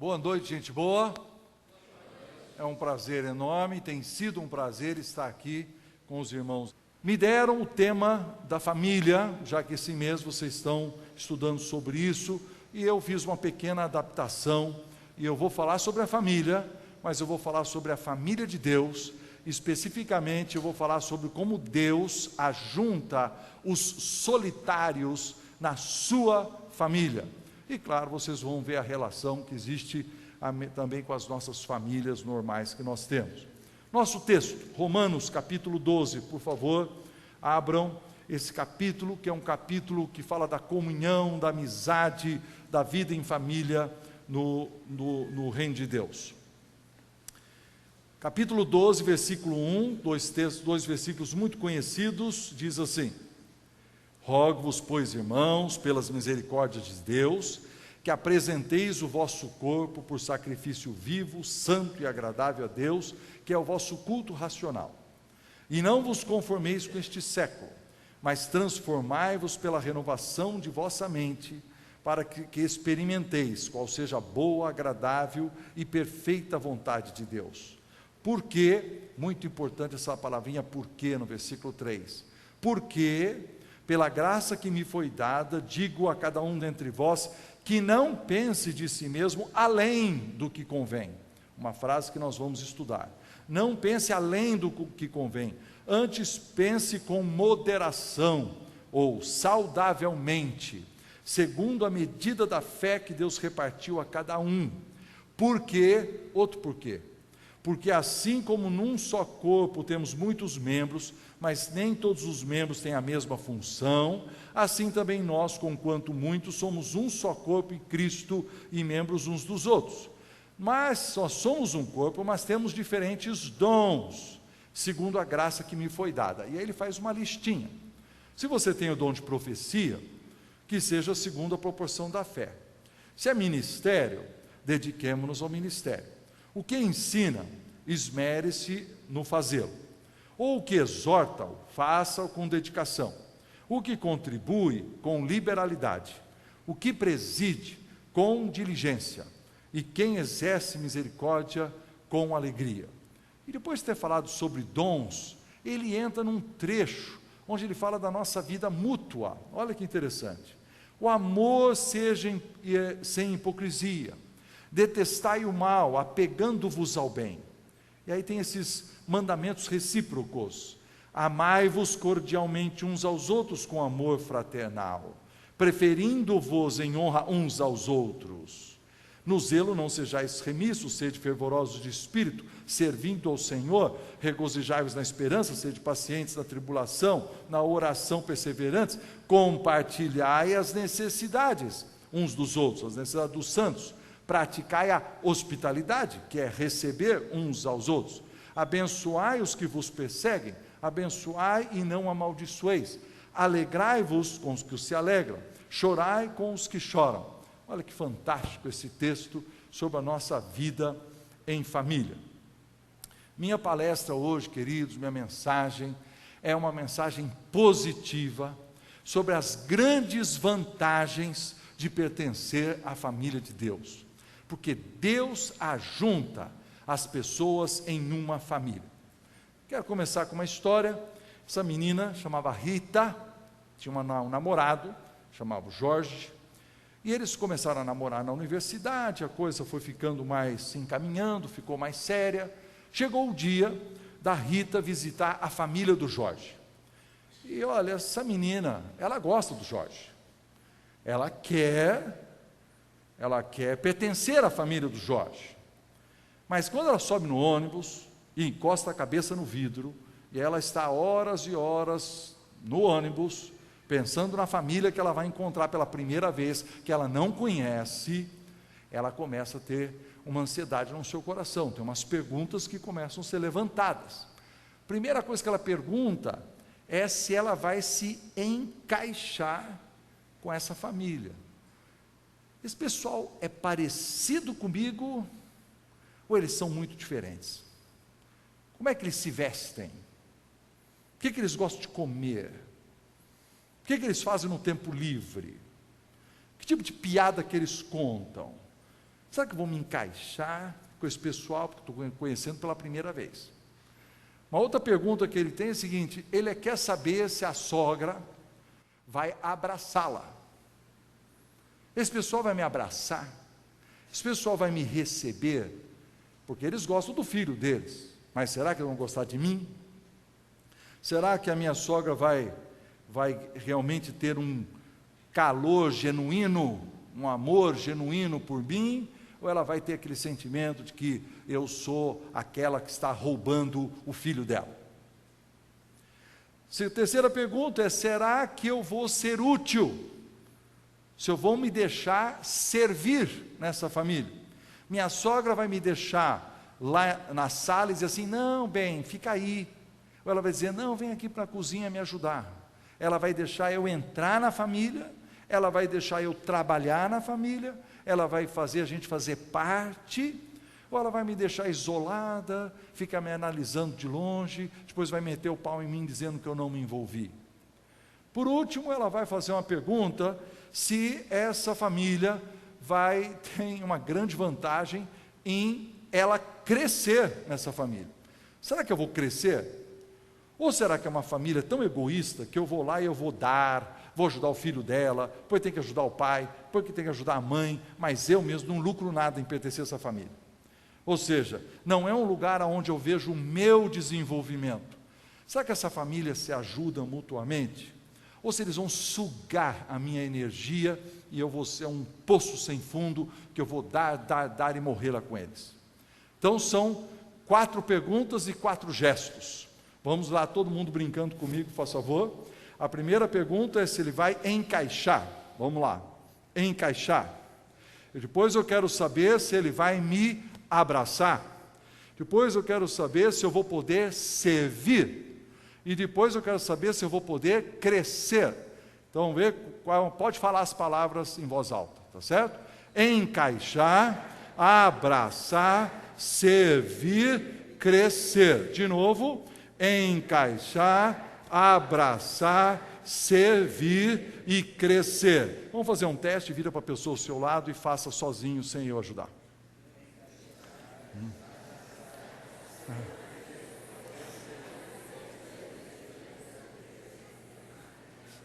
Boa noite, gente boa. É um prazer enorme, tem sido um prazer estar aqui com os irmãos. Me deram o tema da família, já que esse mês vocês estão estudando sobre isso, e eu fiz uma pequena adaptação, e eu vou falar sobre a família, mas eu vou falar sobre a família de Deus. Especificamente eu vou falar sobre como Deus ajunta os solitários na sua família. E claro, vocês vão ver a relação que existe também com as nossas famílias normais que nós temos. Nosso texto, Romanos capítulo 12, por favor, abram esse capítulo, que é um capítulo que fala da comunhão, da amizade, da vida em família no reino de Deus. Capítulo 12, versículo 1, dois versículos muito conhecidos, diz assim: Rogo-vos, pois, irmãos, pelas misericórdias de Deus, que apresenteis o vosso corpo por sacrifício vivo, santo e agradável a Deus, que é o vosso culto racional. E não vos conformeis com este século, mas transformai-vos pela renovação de vossa mente, para que experimenteis qual seja a boa, agradável e perfeita vontade de Deus. Porque, muito importante essa palavrinha porque no versículo 3, porque, pela graça que me foi dada, digo a cada um dentre vós, que não pense de si mesmo além do que convém. Uma frase que nós vamos estudar. Não pense além do que convém, antes pense com moderação, ou saudavelmente, segundo a medida da fé que Deus repartiu a cada um. Porque, outro porquê, porque assim como num só corpo temos muitos membros, mas nem todos os membros têm a mesma função, assim também nós, conquanto muitos, somos um só corpo em Cristo e membros uns dos outros. Mas só somos um corpo, mas temos diferentes dons, segundo a graça que me foi dada. E aí ele faz uma listinha. Se você tem o dom de profecia, que seja segundo a proporção da fé. Se é ministério, dediquemo-nos ao ministério. O que ensina, esmere-se no fazê-lo. Ou o que exorta-o, faça-o com dedicação. O que contribui, com liberalidade. O que preside, com diligência. E quem exerce misericórdia, com alegria. E depois de ter falado sobre dons, ele entra num trecho, onde ele fala da nossa vida mútua. Olha que interessante. O amor seja sem hipocrisia. Detestai o mal, apegando-vos ao bem. E aí tem esses mandamentos recíprocos. Amai-vos cordialmente uns aos outros com amor fraternal, preferindo-vos em honra uns aos outros. No zelo não sejais remissos, sede fervorosos de espírito, servindo ao Senhor, regozijai-vos na esperança, sede pacientes na tribulação, na oração perseverantes, compartilhai as necessidades uns dos outros, as necessidades dos santos. Praticai a hospitalidade, que é receber uns aos outros. Abençoai os que vos perseguem, abençoai e não amaldiçoeis. Alegrai-vos com os que se alegram, chorai com os que choram. Olha que fantástico esse texto sobre a nossa vida em família. Minha palestra hoje, queridos, minha mensagem, é uma mensagem positiva sobre as grandes vantagens de pertencer à família de Deus. Porque Deus ajunta as pessoas em uma família. Quero começar com uma história. Essa menina chamava Rita, tinha um namorado, chamava Jorge, e eles começaram a namorar na universidade, a coisa foi ficando mais se encaminhando, ficou mais séria. Chegou o dia da Rita visitar a família do Jorge. E olha, essa menina, ela gosta do Jorge. Ela quer pertencer à família do Jorge. Mas quando ela sobe no ônibus e encosta a cabeça no vidro, e ela está horas e horas no ônibus, pensando na família que ela vai encontrar pela primeira vez, que ela não conhece, ela começa a ter uma ansiedade no seu coração. Tem umas perguntas que começam a ser levantadas. Primeira coisa que ela pergunta é se ela vai se encaixar com essa família. Esse pessoal é parecido comigo ou eles são muito diferentes? Como é que eles se vestem? O que eles gostam de comer? O que eles fazem no tempo livre? Que tipo de piada que eles contam? Será que eu vou me encaixar com esse pessoal que estou conhecendo pela primeira vez? Uma outra pergunta que ele tem é a seguinte: ele quer saber se a sogra vai abraçá-la. Esse pessoal vai me abraçar? Esse pessoal vai me receber? Porque eles gostam do filho deles, mas será que eles vão gostar de mim? Será que a minha sogra vai realmente ter um calor genuíno, um amor genuíno por mim? Ou ela vai ter aquele sentimento de que eu sou aquela que está roubando o filho dela? A terceira pergunta é: será que eu vou ser útil? Se eu vou me deixar servir nessa família? Minha sogra vai me deixar lá na sala e dizer assim: não, bem, fica aí. Ou ela vai dizer: não, vem aqui para a cozinha me ajudar. Ela vai deixar eu entrar na família, ela vai deixar eu trabalhar na família, ela vai fazer a gente fazer parte, ou ela vai me deixar isolada, fica me analisando de longe, depois vai meter o pau em mim dizendo que eu não me envolvi. Por último, ela vai fazer uma pergunta: se essa família tem uma grande vantagem em ela crescer nessa família. Será que eu vou crescer? Ou será que é uma família tão egoísta que eu vou lá e eu vou dar, vou ajudar o filho dela, depois tem que ajudar o pai, depois tem que ajudar a mãe, mas eu mesmo não lucro nada em pertencer a essa família? Ou seja, não é um lugar onde eu vejo o meu desenvolvimento. Será que essa família se ajuda mutuamente? Ou se eles vão sugar a minha energia e eu vou ser um poço sem fundo, que eu vou dar e morrer lá com eles? Então são 4 perguntas e 4 gestos. Vamos lá, todo mundo brincando comigo, por favor. A primeira pergunta é se ele vai encaixar. Vamos lá, encaixar. E depois eu quero saber se ele vai me abraçar. Depois eu quero saber se eu vou poder servir. E depois eu quero saber se eu vou poder crescer. Então vamos ver, pode falar as palavras em voz alta, tá certo? Encaixar, abraçar, servir, crescer. De novo: encaixar, abraçar, servir e crescer. Vamos fazer um teste, vira para a pessoa ao seu lado e faça sozinho, sem eu ajudar.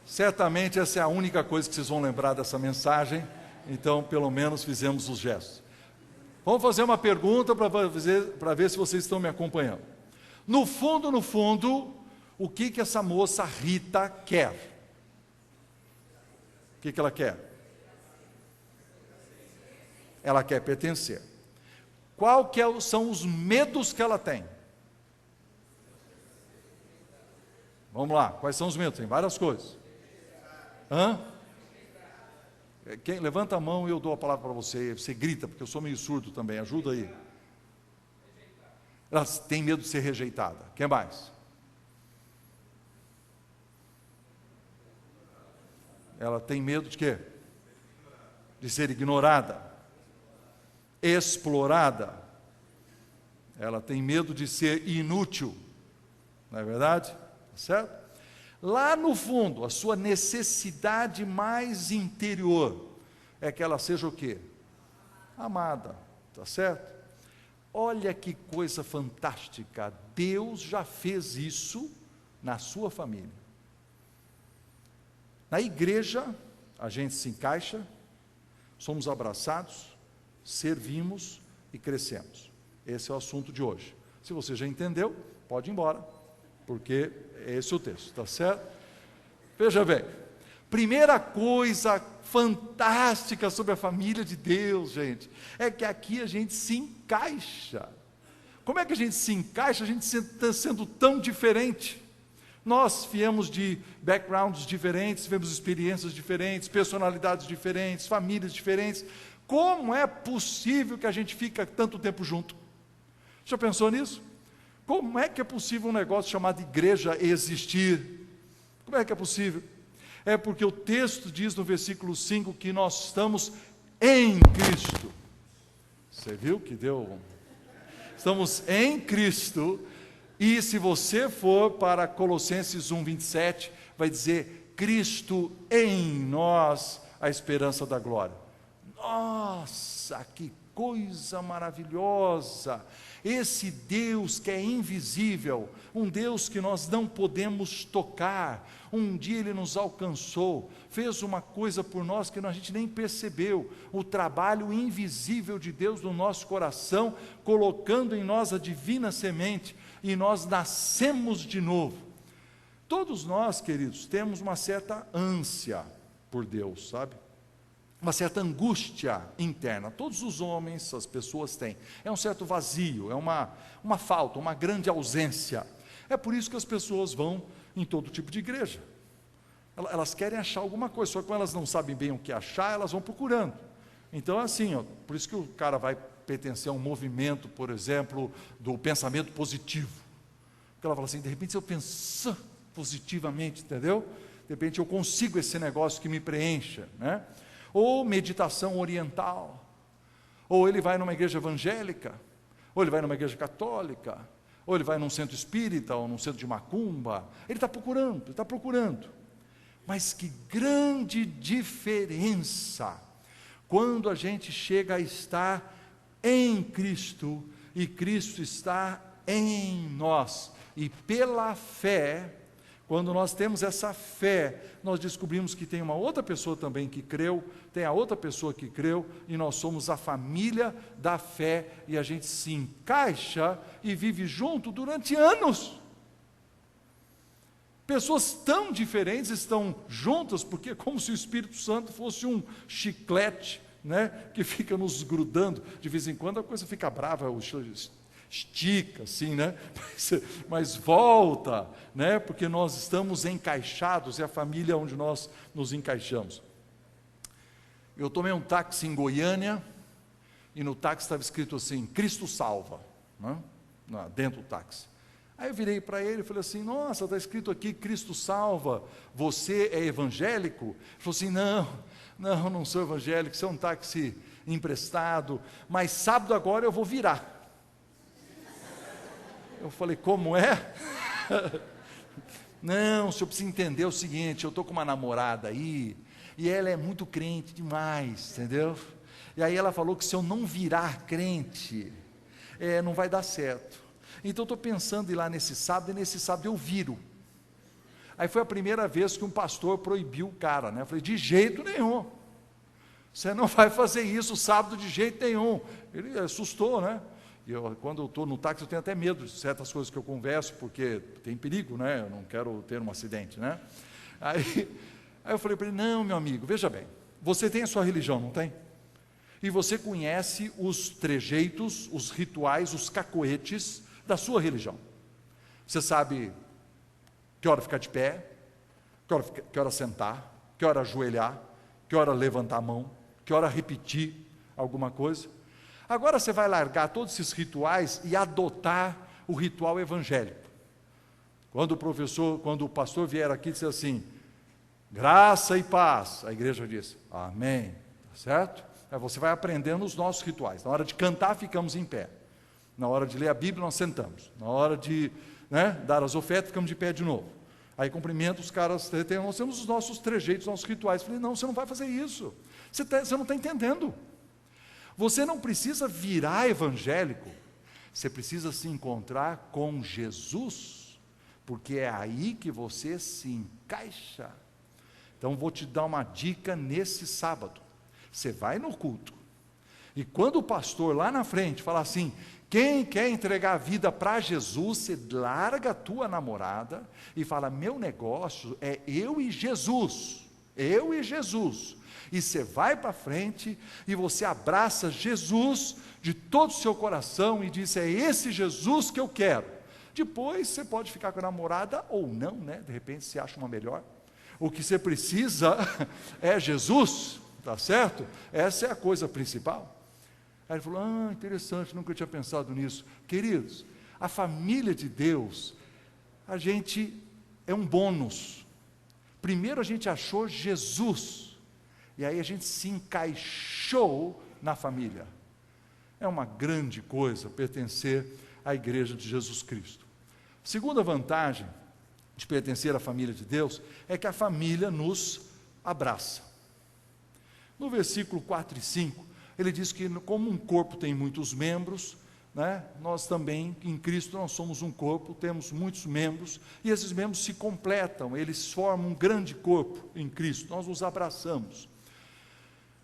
Certamente essa é a única coisa que vocês vão lembrar dessa mensagem, então pelo menos fizemos os gestos. Vamos fazer uma pergunta para ver se vocês estão me acompanhando. No fundo, o que essa moça Rita quer? O que ela quer? Ela quer pertencer. São os medos que ela tem? Vamos lá, quais são os medos? Tem várias coisas. Quem levanta a mão e eu dou a palavra para você. Você grita, porque eu sou meio surdo também. Ajuda aí. Ela tem medo de ser rejeitada. Quem mais? Ela tem medo de quê? De ser ignorada, explorada. Ela tem medo de ser inútil. Não é verdade? Tá certo? Lá no fundo, a sua necessidade mais interior é que ela seja o quê? Amada, tá certo? Olha que coisa fantástica, Deus já fez isso na sua família. Na igreja, a gente se encaixa, somos abraçados, servimos e crescemos. Esse é o assunto de hoje. Se você já entendeu, pode ir embora, porque esse é o texto, tá certo? Veja bem, primeira coisa fantástica sobre a família de Deus, gente, é que aqui a gente se encaixa. Como é que a gente se encaixa? A gente está sendo tão diferente. Nós viemos de backgrounds diferentes, tivemos experiências diferentes, personalidades diferentes, famílias diferentes. Como é possível que a gente fica tanto tempo junto? Já pensou nisso? Como é que é possível um negócio chamado igreja existir? Como é que é possível? É porque o texto diz no versículo 5 que nós estamos em Cristo. Você viu que deu? Estamos em Cristo. E se você for para Colossenses 1:27, vai dizer: Cristo em nós, a esperança da glória. Nossa, que coisa maravilhosa! Esse Deus que é invisível, um Deus que nós não podemos tocar, um dia Ele nos alcançou, fez uma coisa por nós que a gente nem percebeu, o trabalho invisível de Deus no nosso coração, colocando em nós a divina semente, e nós nascemos de novo. Todos nós, queridos, temos uma certa ânsia por Deus, sabe? Uma certa angústia interna, todos os homens, as pessoas têm, é um certo vazio, é uma falta, uma grande ausência. É por isso que as pessoas vão em todo tipo de igreja, elas querem achar alguma coisa, só que quando elas não sabem bem o que achar, elas vão procurando. Então é assim, ó, por isso que o cara vai pertencer a um movimento, por exemplo, do pensamento positivo, porque ela fala assim, de repente se eu pensar positivamente, entendeu? De repente eu consigo esse negócio que me preencha, né? Ou meditação oriental, ou ele vai numa igreja evangélica, ou ele vai numa igreja católica, ou ele vai num centro espírita, ou num centro de macumba, ele está procurando, mas que grande diferença, quando a gente chega a estar em Cristo, e Cristo está em nós, e pela fé, quando nós temos essa fé, nós descobrimos que tem uma outra pessoa também que creu, tem a outra pessoa que creu, e nós somos a família da fé, e a gente se encaixa e vive junto durante anos. Pessoas tão diferentes estão juntas, porque é como se o Espírito Santo fosse um chiclete, né, que fica nos grudando, de vez em quando a coisa fica brava, estica assim, né? Mas volta, né? Porque nós estamos encaixados, é a família onde nós nos encaixamos. Eu tomei um táxi em Goiânia, e no táxi estava escrito assim, Cristo salva, né? Dentro do táxi. Aí eu virei para ele e falei assim, nossa, está escrito aqui, Cristo salva, você é evangélico? Ele falou assim, não sou evangélico, isso é um táxi emprestado, mas sábado agora eu vou virar. Eu falei, como é? Não, o senhor precisa entender o seguinte, eu estou com uma namorada aí, e ela é muito crente demais, entendeu? E aí ela falou que se eu não virar crente, não vai dar certo. Então eu estou pensando em ir lá nesse sábado, e nesse sábado eu viro. Aí foi a primeira vez que um pastor proibiu o cara, né? Eu falei, de jeito nenhum, você não vai fazer isso sábado de jeito nenhum. Ele assustou, né? Quando eu estou no táxi, eu tenho até medo de certas coisas que eu converso, porque tem perigo, né? Eu não quero ter um acidente, né? Aí eu falei para ele, não, meu amigo, veja bem, você tem a sua religião, não tem? E você conhece os trejeitos, os rituais, os cacoetes da sua religião. Você sabe que hora ficar de pé, que hora sentar, que hora ajoelhar, que hora levantar a mão, que hora repetir alguma coisa. Agora você vai largar todos esses rituais e adotar o ritual evangélico. Quando o pastor vier aqui e disser assim, graça e paz, a igreja diz, amém, tá certo? Aí você vai aprendendo os nossos rituais. Na hora de cantar, ficamos em pé. Na hora de ler a Bíblia, nós sentamos. Na hora de dar as ofertas, ficamos de pé de novo. Aí cumprimenta os caras, nós temos os nossos trejeitos, os nossos rituais. Eu falei, não, você não vai fazer isso. Você não está entendendo. Você não precisa virar evangélico, você precisa se encontrar com Jesus, porque é aí que você se encaixa. Então vou te dar uma dica nesse sábado, você vai no culto, e quando o pastor lá na frente falar assim, quem quer entregar a vida para Jesus, você larga a tua namorada, e fala, meu negócio é eu e Jesus, e você vai para frente, e você abraça Jesus de todo o seu coração, e diz, é esse Jesus que eu quero. Depois você pode ficar com a namorada, ou não, né? De repente você acha uma melhor. O que você precisa é Jesus, tá certo? Essa é a coisa principal. Aí ele falou, interessante, nunca tinha pensado nisso. Queridos, a família de Deus, a gente é um bônus. Primeiro a gente achou Jesus, e aí a gente se encaixou na família. É uma grande coisa pertencer à igreja de Jesus Cristo. Segunda vantagem de pertencer à família de Deus, é que a família nos abraça. No versículo 4 e 5, Ele diz que como um corpo tem muitos membros, né, nós também, em Cristo, nós somos um corpo, temos muitos membros, e esses membros se completam, eles formam um grande corpo em Cristo, nós nos abraçamos.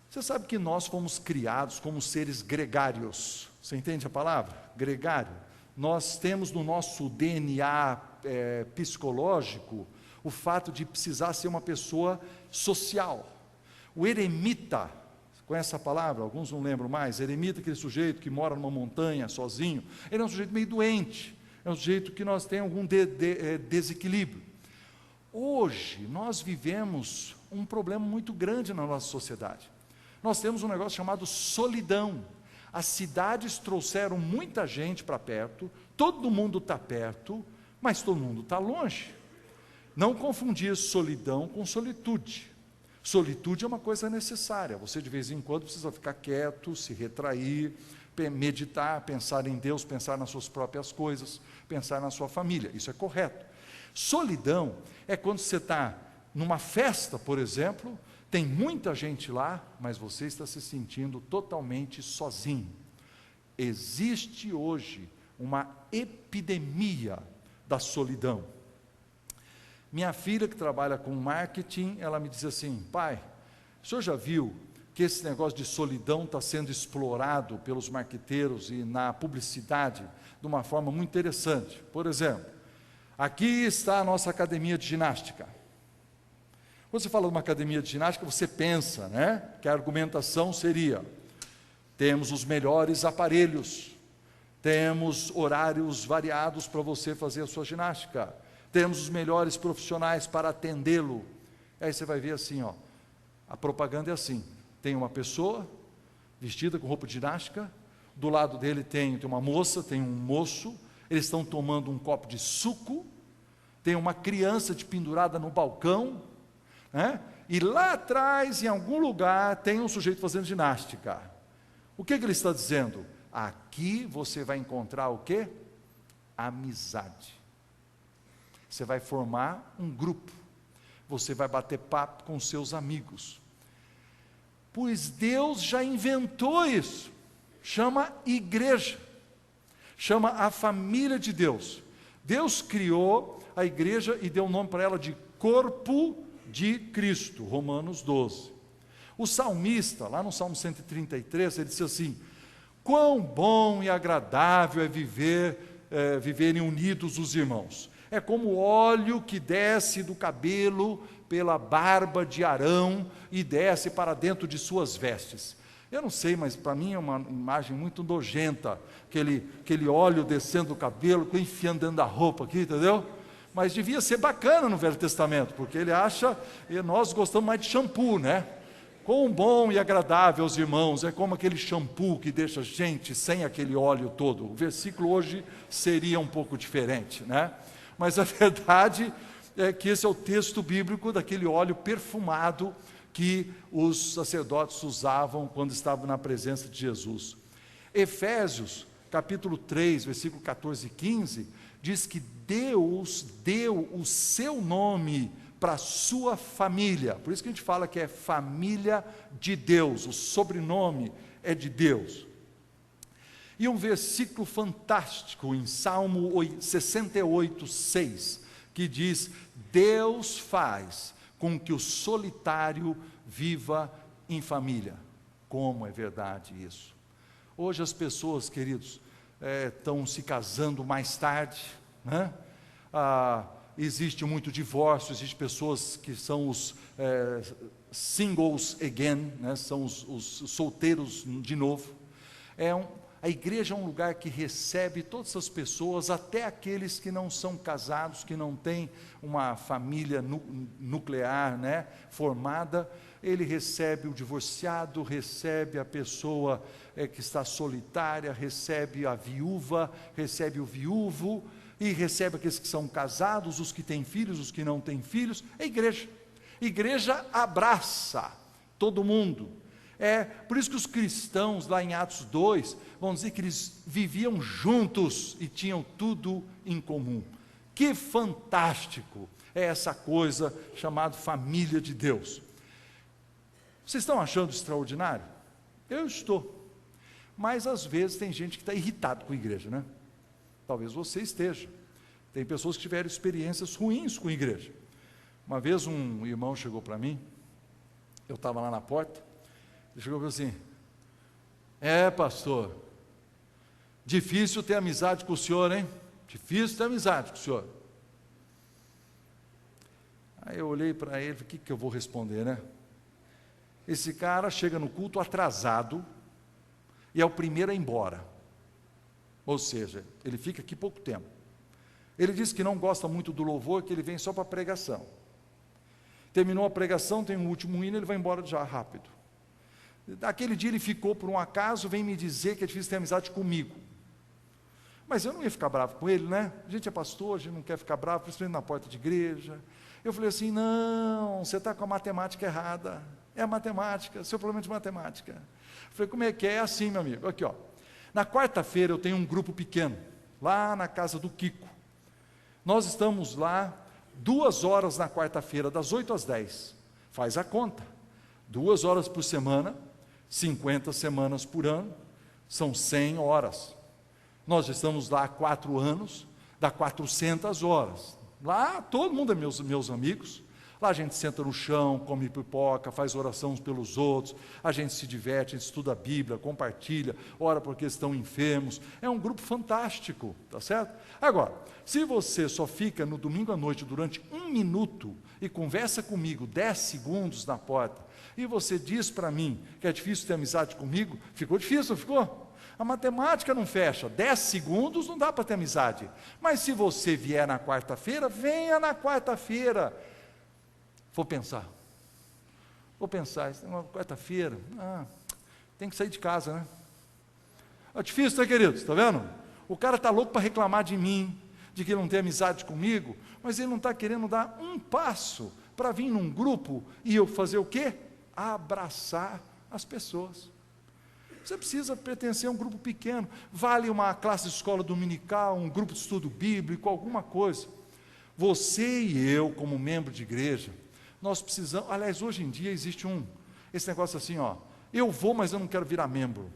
Você sabe que nós fomos criados como seres gregários, você entende a palavra? Gregário. Nós temos no nosso DNA psicológico o fato de precisar ser uma pessoa social. O eremita, conhece essa palavra? Alguns não lembram mais. Eremita, aquele sujeito que mora numa montanha sozinho, ele é um sujeito meio doente, é um sujeito que nós temos algum desequilíbrio. Hoje, nós vivemos um problema muito grande na nossa sociedade. Nós temos um negócio chamado solidão. As cidades trouxeram muita gente para perto, todo mundo está perto, mas todo mundo está longe. Não confundir solidão com solitude. Solitude é uma coisa necessária, você de vez em quando precisa ficar quieto, se retrair, meditar, pensar em Deus, pensar nas suas próprias coisas, pensar na sua família, isso é correto. Solidão é quando você está numa festa, por exemplo, tem muita gente lá, mas você está se sentindo totalmente sozinho. Existe hoje uma epidemia da solidão. Minha filha, que trabalha com marketing, ela me diz assim: pai, o senhor já viu que esse negócio de solidão está sendo explorado pelos marqueteiros e na publicidade de uma forma muito interessante? Por exemplo, aqui está a nossa academia de ginástica. Quando você fala de uma academia de ginástica, você pensa, né, que a argumentação seria: temos os melhores aparelhos, temos horários variados para você fazer a sua ginástica, temos os melhores profissionais para atendê-lo. Aí você vai ver assim, ó, a propaganda é assim: tem uma pessoa vestida com roupa de ginástica, do lado dele tem uma moça, tem um moço, eles estão tomando um copo de suco, tem uma criança pendurada no balcão, né? E lá atrás, em algum lugar, tem um sujeito fazendo ginástica. O que ele está dizendo? Aqui você vai encontrar o quê? Amizade. Você vai formar um grupo, você vai bater papo com seus amigos, pois Deus já inventou isso, chama igreja, chama a família de Deus. Deus criou a igreja e deu o nome para ela de corpo de Cristo, Romanos 12. O salmista, lá no Salmo 133, ele disse assim: quão bom e agradável é viverem unidos os irmãos. É como o óleo que desce do cabelo pela barba de Arão e desce para dentro de suas vestes. Eu não sei, mas para mim é uma imagem muito nojenta, aquele óleo descendo do cabelo, enfiando dentro da roupa aqui, entendeu? Mas devia ser bacana no Velho Testamento, porque ele acha, e nós gostamos mais de shampoo, né? Quão bom e agradável aos irmãos, é como aquele shampoo que deixa a gente sem aquele óleo todo. O versículo hoje seria um pouco diferente, né? Mas a verdade é que esse é o texto bíblico daquele óleo perfumado que os sacerdotes usavam quando estavam na presença de Jesus. Efésios, capítulo 3, versículo 14 e 15, diz que Deus deu o seu nome para a sua família. Por isso que a gente fala que é família de Deus, o sobrenome é de Deus. E um versículo fantástico em Salmo 68, 6, que diz: Deus faz com que o solitário viva em família. Como é verdade isso? Hoje as pessoas, queridos, estão se casando mais tarde, né? Existe muito divórcio, existem pessoas que são os singles again, né? São os solteiros de novo. A igreja é um lugar que recebe todas as pessoas, até aqueles que não são casados, que não têm uma família nuclear, né, formada. Ele recebe o divorciado, recebe a pessoa que está solitária, recebe a viúva, recebe o viúvo, e recebe aqueles que são casados, os que têm filhos, os que não têm filhos. É igreja. Igreja abraça todo mundo. Por isso que os cristãos, lá em Atos 2, vão dizer que eles viviam juntos e tinham tudo em comum. Que fantástico é essa coisa chamada família de Deus. Vocês estão achando extraordinário? Eu estou. Mas às vezes tem gente que está irritado com a igreja, né? Talvez você esteja. Tem pessoas que tiveram experiências ruins com a igreja. Uma vez um irmão chegou para mim, eu estava lá na porta, ele chegou e falou assim: pastor, difícil ter amizade com o senhor, hein? Difícil ter amizade com o senhor. Aí eu olhei para ele e falei: o que eu vou responder, né? Esse cara chega no culto atrasado e é o primeiro a ir embora. Ou seja, ele fica aqui pouco tempo. Ele diz que não gosta muito do louvor, que ele vem só para a pregação. Terminou a pregação, tem um último hino, ele vai embora já rápido. Naquele dia ele ficou, por um acaso, vem me dizer que é difícil ter amizade comigo. Mas eu não ia ficar bravo com ele, né? A gente é pastor, a gente não quer ficar bravo, principalmente na porta de igreja. Eu falei assim: não, você está com a matemática errada. É a matemática, seu problema é de matemática. Eu falei: como é que é? É assim, meu amigo. Aqui, ó. Na quarta-feira eu tenho um grupo pequeno, lá na casa do Kiko. Nós estamos lá 2 horas na quarta-feira, das 8 às 10. Faz a conta. 2 horas por semana, 50 semanas por ano, são 100 horas. Nós já estamos lá há 4 anos, dá 400 horas. Lá todo mundo é meus amigos. Lá a gente senta no chão, come pipoca, faz oração uns pelos outros, a gente se diverte, a gente estuda a Bíblia, compartilha, ora porque estão enfermos. É um grupo fantástico, tá certo? Agora, se você só fica no domingo à noite durante 1 minuto e conversa comigo 10 segundos na porta, e você diz para mim que é difícil ter amizade comigo, ficou difícil, não ficou? A matemática não fecha, 10 segundos não dá para ter amizade. Mas se você vier na quarta-feira, venha na quarta-feira. Vou pensar, uma quarta-feira, tem que sair de casa, né? É difícil, né, queridos? Está vendo? O cara está louco para reclamar de mim, de que ele não tem amizade comigo, mas ele não está querendo dar um passo para vir num grupo e eu fazer o quê? Abraçar as pessoas. Você precisa pertencer a um grupo pequeno, vale uma classe de escola dominical, um grupo de estudo bíblico, alguma coisa. Você e eu, como membro de igreja, nós precisamos, aliás, hoje em dia existe esse negócio assim, ó, eu vou, mas eu não quero virar membro.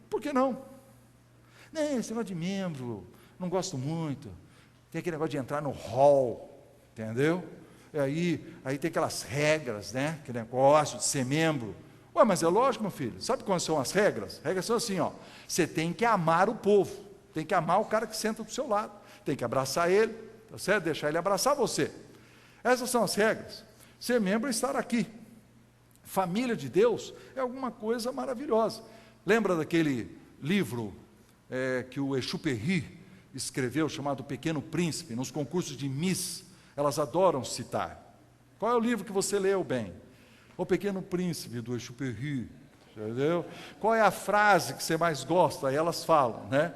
Por que não? Esse negócio de membro, não gosto muito. Tem aquele negócio de entrar no hall, entendeu? E aí tem aquelas regras, né? Aquele negócio de ser membro. Ué, mas é lógico, meu filho. Sabe quais são as regras? As regras são assim, ó. Você tem que amar o povo. Tem que amar o cara que senta do seu lado. Tem que abraçar ele, tá certo? Deixar ele abraçar você. Essas são as regras. Ser membro é estar aqui. Família de Deus é alguma coisa maravilhosa. Lembra daquele livro que o Exupéry escreveu, chamado Pequeno Príncipe, nos concursos de Miss? Elas adoram citar. Qual é o livro que você leu bem? O Pequeno Príncipe, do Exupéry. Entendeu? Qual é a frase que você mais gosta? Aí elas falam, né?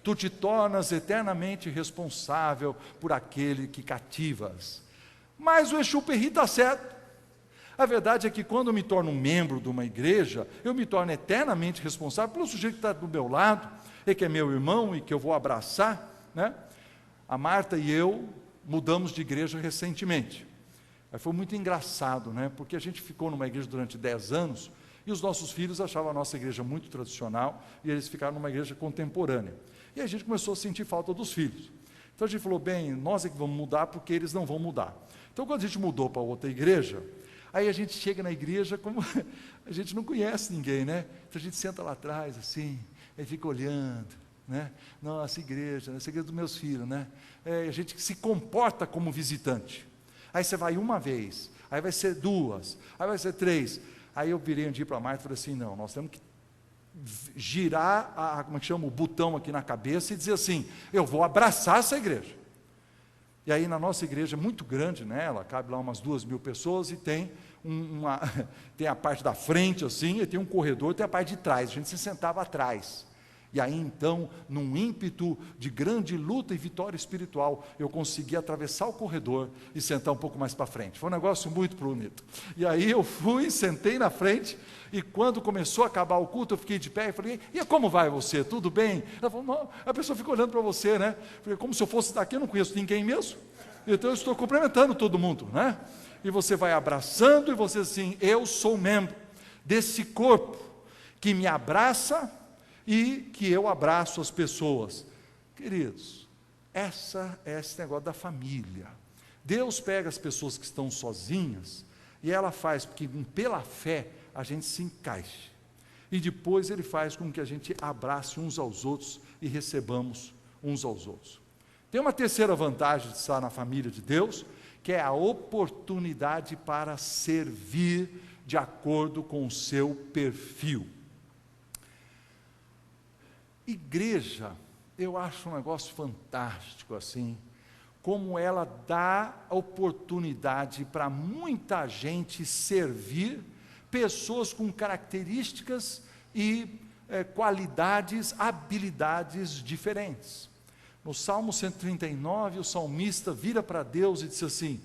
Tu te tornas eternamente responsável por aquele que cativas. Mas o Exupéry está certo. A verdade é que quando eu me torno um membro de uma igreja, eu me torno eternamente responsável pelo sujeito que está do meu lado, e que é meu irmão e que eu vou abraçar, né? A Marta e eu mudamos de igreja recentemente. Aí foi muito engraçado, né? Porque a gente ficou numa igreja durante 10 anos, e os nossos filhos achavam a nossa igreja muito tradicional, e eles ficaram numa igreja contemporânea. E a gente começou a sentir falta dos filhos. Então a gente falou: bem, nós é que vamos mudar, porque eles não vão mudar. Então quando a gente mudou para outra igreja, aí a gente chega na igreja como a gente não conhece ninguém, né? Então a gente senta lá atrás, assim, e fica olhando, né? Nossa igreja dos meus filhos, né? A gente se comporta como visitante. Aí você vai uma vez, aí vai ser 2, aí vai ser 3. Aí eu virei um dia para a Marta e falei assim: não, nós temos que girar como é que chama, o botão aqui na cabeça e dizer assim: eu vou abraçar essa igreja. E aí na nossa igreja, muito grande, né, ela cabe lá umas 2.000 pessoas, e tem tem a parte da frente assim, e tem um corredor, tem a parte de trás, a gente se sentava atrás. E aí então, num ímpeto de grande luta e vitória espiritual, eu consegui atravessar o corredor e sentar um pouco mais para frente. Foi um negócio muito bonito. E aí eu fui, sentei na frente, e quando começou a acabar o culto, eu fiquei de pé e falei: e como vai você? Tudo bem? Ela falou: não. A pessoa fica olhando para você, né? Falei: como se eu fosse daqui, eu não conheço ninguém mesmo. Então eu estou cumprimentando todo mundo, né? E você vai abraçando, e você assim: eu sou membro. desse corpo que me abraça e que eu abraço as pessoas. Queridos, esse negócio da família. Deus pega as pessoas que estão sozinhas e ela faz que pela fé a gente se encaixe. E depois Ele faz com que a gente abrace uns aos outros e recebamos uns aos outros. Tem uma terceira vantagem de estar na família de Deus, que é a oportunidade para servir de acordo com o seu perfil. Igreja, eu acho um negócio fantástico assim, como ela dá oportunidade para muita gente servir pessoas com características e qualidades, habilidades diferentes. No Salmo 139, o salmista vira para Deus e diz assim: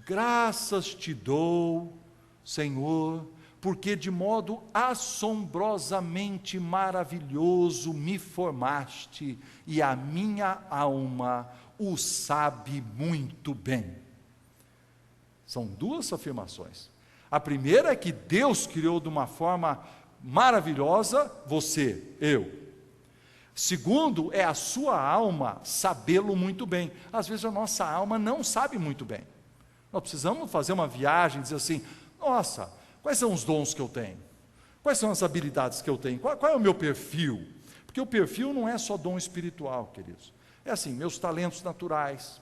graças te dou, Senhor, porque de modo assombrosamente maravilhoso me formaste, e a minha alma o sabe muito bem. São duas afirmações. A primeira é que Deus criou de uma forma maravilhosa você, eu. Segundo, é a sua alma sabê-lo muito bem. Às vezes a nossa alma não sabe muito bem. Nós precisamos fazer uma viagem e dizer assim: nossa, quais são os dons que eu tenho? Quais são as habilidades que eu tenho? Qual é o meu perfil? Porque o perfil não é só dom espiritual, queridos. É assim, meus talentos naturais,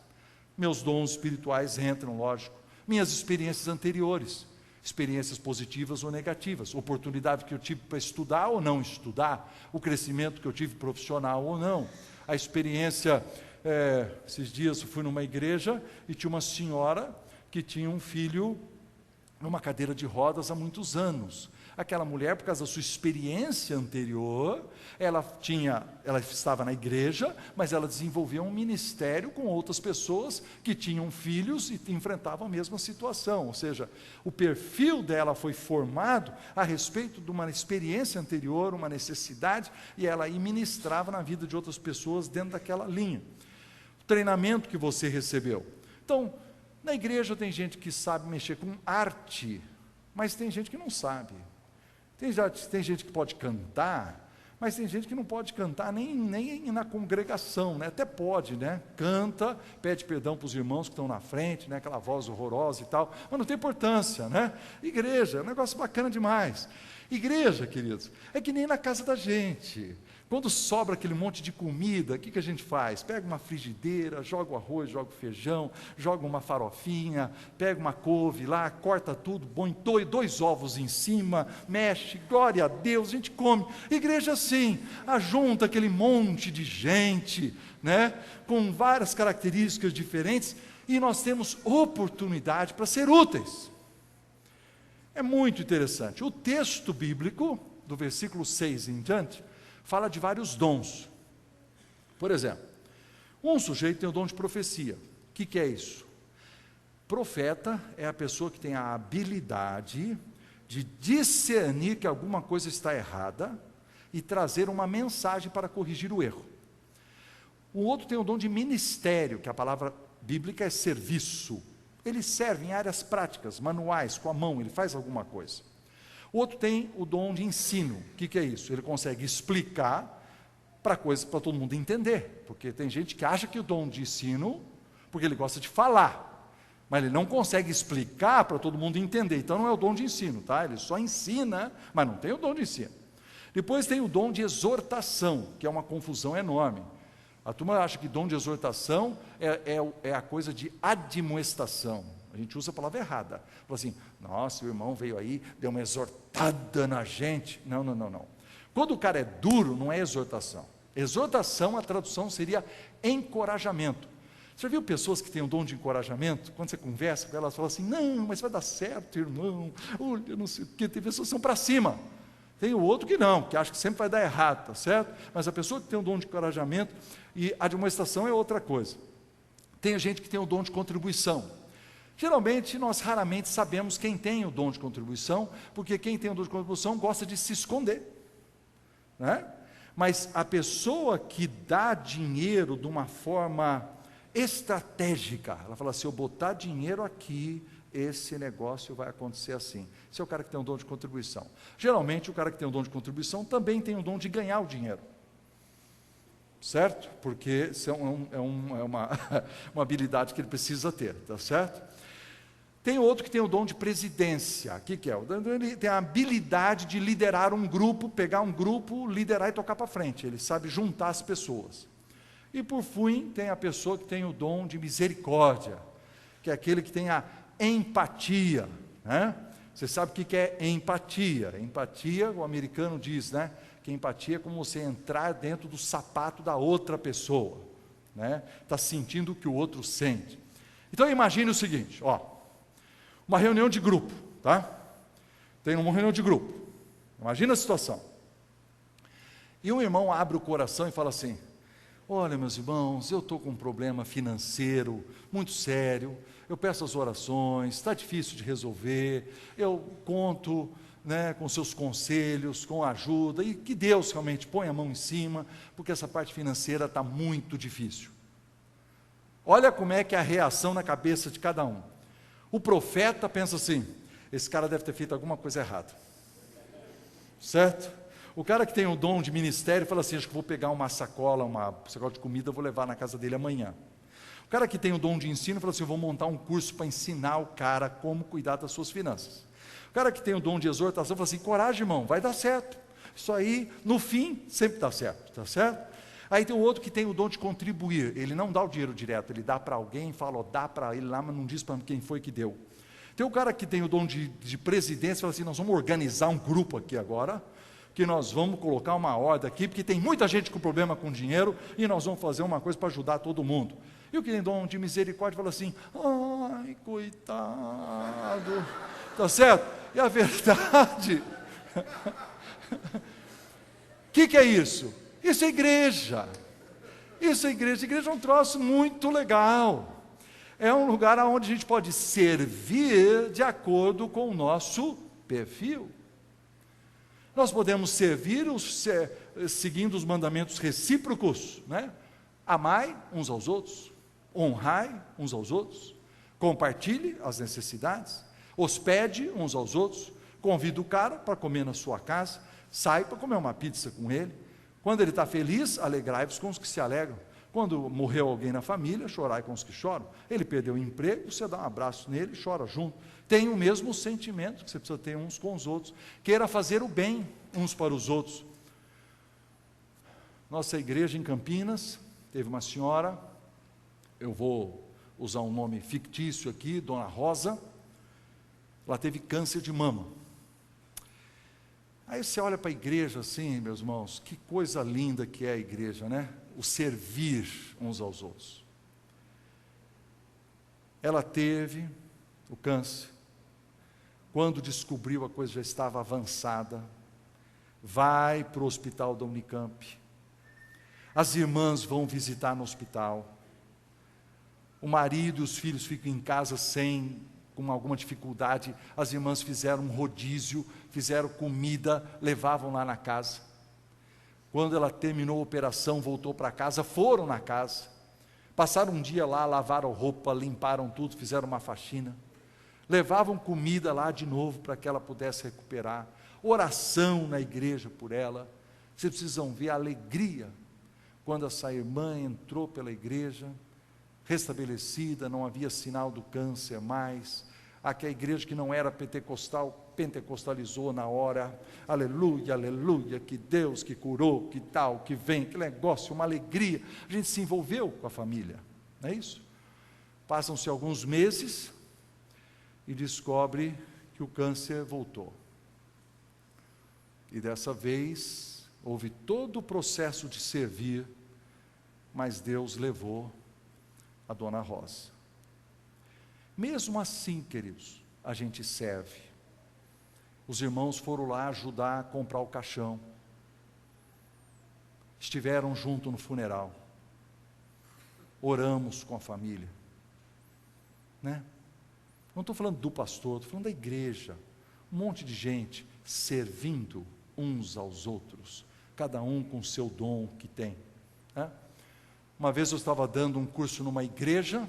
meus dons espirituais entram, lógico, minhas experiências anteriores, experiências positivas ou negativas, oportunidade que eu tive para estudar ou não estudar, o crescimento que eu tive profissional ou não, a experiência, esses dias eu fui numa igreja e tinha uma senhora que tinha um filho numa cadeira de rodas há muitos anos. Aquela mulher, por causa da sua experiência anterior, ela estava na igreja, mas ela desenvolveu um ministério com outras pessoas que tinham filhos e enfrentavam a mesma situação. Ou seja, o perfil dela foi formado a respeito de uma experiência anterior, uma necessidade, e ela aí ministrava na vida de outras pessoas dentro daquela linha. O treinamento que você recebeu. Então, na igreja tem gente que sabe mexer com arte, mas tem gente que não sabe. Tem gente que pode cantar, mas tem gente que não pode cantar nem na congregação, né? Até pode, né? Canta, pede perdão para os irmãos que estão na frente, né? Aquela voz horrorosa e tal, mas não tem importância, né? Igreja é um negócio bacana demais. Igreja, queridos, é que nem na casa da gente. Quando sobra aquele monte de comida, o que a gente faz? Pega uma frigideira, joga o arroz, joga o feijão, joga uma farofinha, pega uma couve lá, corta tudo, põe 2 ovos em cima, mexe, glória a Deus, a gente come. Igreja assim, ajunta aquele monte de gente, né, com várias características diferentes, e nós temos oportunidade para ser úteis. É muito interessante. O texto bíblico, do versículo 6 em diante, fala de vários dons. Por exemplo, um sujeito tem o dom de profecia. O que é isso? Profeta é a pessoa que tem a habilidade de discernir que alguma coisa está errada e trazer uma mensagem para corrigir o erro. O outro tem o dom de ministério, que a palavra bíblica é serviço. Ele serve em áreas práticas, manuais, com a mão, ele faz alguma coisa. O outro tem o dom de ensino. O que é isso? Ele consegue explicar para todo mundo entender, porque tem gente que acha que o dom de ensino, porque ele gosta de falar, mas ele não consegue explicar para todo mundo entender, então não é o dom de ensino, tá? Ele só ensina, mas não tem o dom de ensino. Depois tem o dom de exortação, que é uma confusão enorme. A turma acha que dom de exortação é a coisa de admoestação. A gente usa a palavra errada. Fala assim: nossa, o irmão veio aí, deu uma exortada na gente. Não. Quando o cara é duro, não é exortação. Exortação, a tradução seria encorajamento. Você já viu pessoas que têm o dom de encorajamento? Quando você conversa com elas, fala assim: não, mas vai dar certo, irmão. Olha, não sei o quê. Tem pessoas que são para cima. Tem o outro que não, que acha que sempre vai dar errado, tá certo? Mas a pessoa que tem o dom de encorajamento, e a admoestação é outra coisa. Tem gente que tem o dom de contribuição. Geralmente, nós raramente sabemos quem tem o dom de contribuição, porque quem tem o dom de contribuição gosta de se esconder, né? Mas a pessoa que dá dinheiro de uma forma estratégica, ela fala assim: eu botar dinheiro aqui, esse negócio vai acontecer assim. Esse é o cara que tem um dom de contribuição. Geralmente, o cara que tem um dom de contribuição também tem um dom de ganhar o dinheiro. Certo? Porque isso é uma habilidade que ele precisa ter, tá certo? Tem outro que tem o dom de presidência. O que é? Ele tem a habilidade de liderar um grupo, pegar um grupo, liderar e tocar para frente. Ele sabe juntar as pessoas. E por fim, tem a pessoa que tem o dom de misericórdia, que é aquele que tem a empatia, né? Você sabe o que é empatia? Empatia, o americano diz, né? Que empatia é como você entrar dentro do sapato da outra pessoa, né? Está sentindo o que o outro sente. Então imagine o seguinte, uma reunião de grupo, tá? Tem uma reunião de grupo. Imagina a situação. E um irmão abre o coração e fala assim: olha, meus irmãos, eu estou com um problema financeiro muito sério, eu peço as orações, está difícil de resolver, eu conto, né, com seus conselhos, com a ajuda, e que Deus realmente põe a mão em cima, porque essa parte financeira está muito difícil. Olha como é que é a reação na cabeça de cada um. O profeta pensa assim: esse cara deve ter feito alguma coisa errada, certo? O cara que tem o dom de ministério fala assim: acho que vou pegar uma sacola de comida, vou levar na casa dele amanhã. O cara que tem o dom de ensino fala assim: vou montar um curso para ensinar o cara como cuidar das suas finanças. O cara que tem o dom de exortação fala assim: coragem, irmão, vai dar certo. Isso aí, no fim, sempre dá certo, tá certo? Aí tem o outro que tem o dom de contribuir. Ele não dá o dinheiro direto, ele dá para alguém, fala, dá para ele lá, mas não diz para quem foi que deu. Tem o cara que tem o dom de presidência, fala assim: nós vamos organizar um grupo aqui agora, que nós vamos colocar uma ordem aqui, porque tem muita gente com problema com dinheiro, e nós vamos fazer uma coisa para ajudar todo mundo. E o que tem dom de misericórdia fala assim: ai, coitado, tá certo? E a verdade, o que é isso? Isso é igreja. Isso é igreja. Igreja é um troço muito legal. É um lugar onde a gente pode servir de acordo com o nosso perfil. Nós podemos servir seguindo os mandamentos recíprocos, né? Amai uns aos outros, honrai uns aos outros, compartilhe as necessidades, hospede uns aos outros, convida o cara para comer na sua casa, sai para comer uma pizza com ele. Quando ele está feliz, alegrai-vos com os que se alegram. Quando morreu alguém na família, chorai com os que choram. Ele perdeu o emprego, você dá um abraço nele e chora junto. Tem o mesmo sentimento que você precisa ter uns com os outros. Queira fazer o bem uns para os outros. Nossa igreja em Campinas, teve uma senhora, eu vou usar um nome fictício aqui, Dona Rosa. Ela teve câncer de mama. Aí você olha para a igreja assim, meus irmãos, que coisa linda que é a igreja, né? O servir uns aos outros. Ela teve o câncer. Quando descobriu, a coisa já estava avançada. Vai para o hospital da Unicamp. As irmãs vão visitar no hospital. O marido e os filhos ficam em casa com alguma dificuldade. As irmãs fizeram um rodízio, fizeram comida, levavam lá na casa. Quando ela terminou a operação, voltou para casa, foram na casa, passaram um dia lá, lavaram roupa, limparam tudo, fizeram uma faxina, levavam comida lá de novo para que ela pudesse recuperar, oração na igreja por ela. Vocês precisam ver a alegria quando essa irmã entrou pela igreja, restabelecida, não havia sinal do câncer mais. Aqui a igreja que não era pentecostal, pentecostalizou na hora. Aleluia, aleluia, que Deus que curou, que tal, que vem, que negócio, uma alegria. A gente se envolveu com a família, não é isso? Passam-se alguns meses e descobre que o câncer voltou. E dessa vez houve todo o processo de servir, mas Deus levou a Dona Rosa. Mesmo assim, queridos, a gente serve. Os irmãos foram lá ajudar a comprar o caixão. Estiveram junto no funeral. Oramos com a família. Né? Não estou falando do pastor, estou falando da igreja. Um monte de gente servindo uns aos outros, cada um com o seu dom que tem. Né? Uma vez eu estava dando um curso numa igreja,